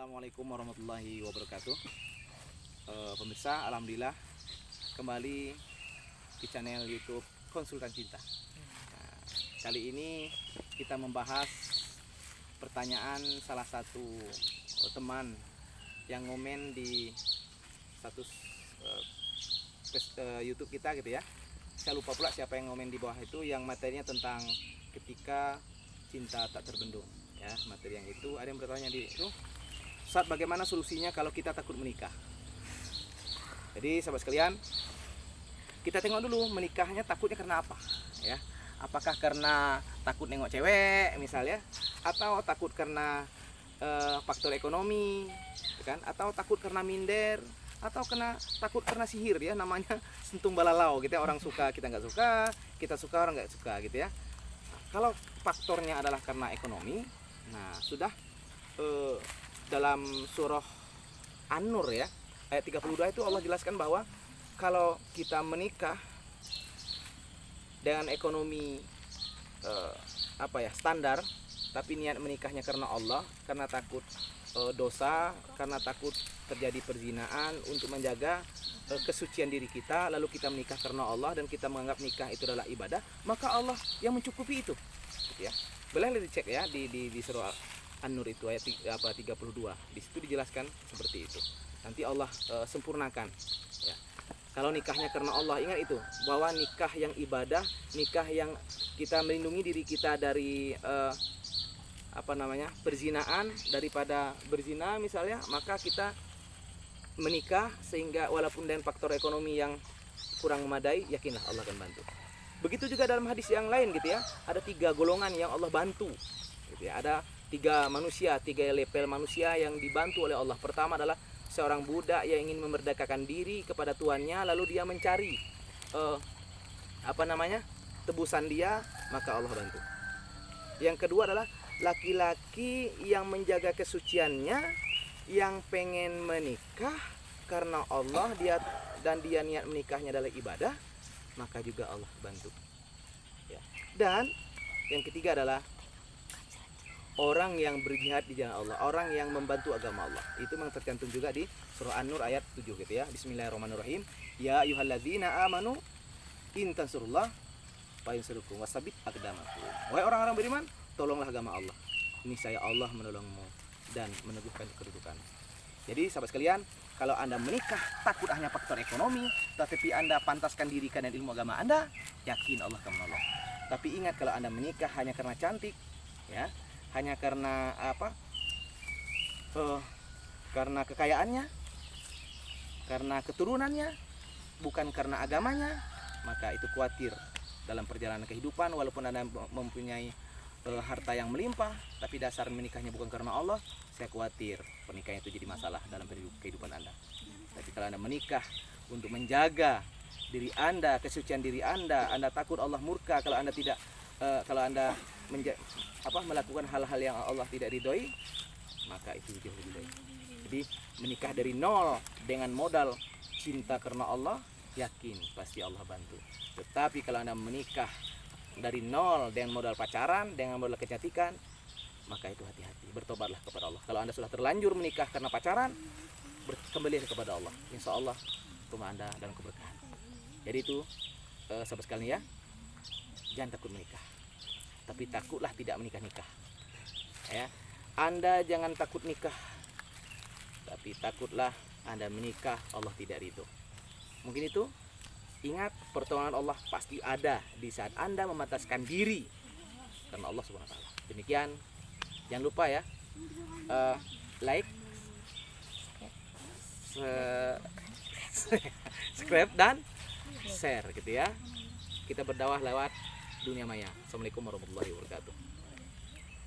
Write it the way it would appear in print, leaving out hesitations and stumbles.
Assalamualaikum warahmatullahi wabarakatuh. Pemirsa, alhamdulillah kembali di channel YouTube Konsultan Cinta. Nah, kali ini kita membahas pertanyaan salah satu teman yang ngomen di status YouTube kita gitu ya. Saya lupa pula siapa yang ngomen di bawah itu, yang materinya tentang ketika cinta tak terbendung. Ya, materi yang itu ada yang bertanya di itu, Ustaz, bagaimana solusinya kalau kita takut menikah? Jadi sahabat sekalian, kita tengok dulu menikahnya takutnya karena apa ya. Apakah karena takut nengok cewek misalnya, atau takut karena faktor ekonomi kan, atau takut karena minder, atau takut karena sihir ya, namanya sentung balalau gitu ya. Orang suka kita nggak suka, kita suka orang nggak suka gitu ya. Kalau faktornya adalah karena ekonomi, nah sudah dalam surah An-Nur ya, ayat 32 itu Allah jelaskan bahwa kalau kita menikah dengan ekonomi standar, tapi niat menikahnya karena Allah, karena takut dosa, karena takut terjadi perzinaan, untuk menjaga kesucian diri kita, lalu kita menikah karena Allah dan kita menganggap nikah itu adalah ibadah, maka Allah yang mencukupi itu gitu ya. Boleh dicek ya di surah An-Nur itu ayat 32. Di situ dijelaskan seperti itu. Nanti Allah sempurnakan ya. Kalau nikahnya karena Allah, ingat itu, bahwa nikah yang ibadah, nikah yang kita melindungi diri kita dari perzinaan, daripada berzina misalnya, maka kita menikah sehingga walaupun dengan faktor ekonomi yang kurang memadai, yakinlah Allah akan bantu. Begitu juga dalam hadis yang lain gitu ya, ada 3 golongan yang Allah bantu gitu ya. Ada 3 level manusia yang dibantu oleh Allah. Pertama adalah seorang budak yang ingin memerdekakan diri kepada tuannya, lalu dia mencari tebusan dia, maka Allah bantu. Yang kedua adalah laki-laki yang menjaga kesuciannya, yang pengen menikah karena Allah, dia niat menikahnya adalah ibadah, maka juga Allah bantu ya. Dan yang ketiga adalah orang yang berjihad di jalan Allah, orang yang membantu agama Allah. Itu memang tercantum juga di surah An-Nur ayat 7 gitu ya. Bismillahirrahmanirrahim. Ya ayyuhalladzina amanu in tansurullah fa yansurukum wasabbit aqdamakum. Wahai orang-orang beriman, tolonglah agama Allah. Niscaya Allah menolongmu dan meneguhkan kedudukan. Jadi sahabat sekalian, kalau Anda menikah takut hanya faktor ekonomi, tetapi Anda pantaskan diri karena ilmu agama Anda, yakin Allah akan menolong. Tapi ingat, kalau Anda menikah hanya karena cantik ya, hanya karena karena kekayaannya, karena keturunannya, bukan karena agamanya, maka itu khawatir dalam perjalanan kehidupan. Walaupun Anda mempunyai harta yang melimpah, tapi dasar menikahnya bukan karena Allah, saya khawatir pernikahan itu jadi masalah dalam kehidupan Anda. Tapi kalau Anda menikah untuk menjaga diri Anda, kesucian diri Anda takut Allah murka kalau Anda tidak melakukan hal-hal yang Allah tidak ridhoi, maka itu jauh lebih baik. Jadi menikah dari nol dengan modal cinta karena Allah, yakin pasti Allah bantu. Tetapi kalau Anda menikah dari nol dengan modal pacaran, dengan modal kecantikan, maka itu hati-hati, bertobatlah kepada Allah. Kalau Anda sudah terlanjur menikah karena pacaran, kembalilah kepada Allah. Insya Allah rumah Anda dalam keberkahan. Jadi itu sahabat sekalian ya, jangan takut menikah, tapi takutlah tidak menikah-nikah ya. Anda jangan takut nikah, tapi takutlah Anda menikah Allah tidak ridho. Mungkin itu. Ingat, pertolongan Allah pasti ada di saat Anda memataskan diri karena Allah Subhanahu wa taala. Demikian, jangan lupa ya, like, subscribe dan share gitu ya. Kita berdakwah lewat dunia maya. Assalamualaikum warahmatullahi wabarakatuh.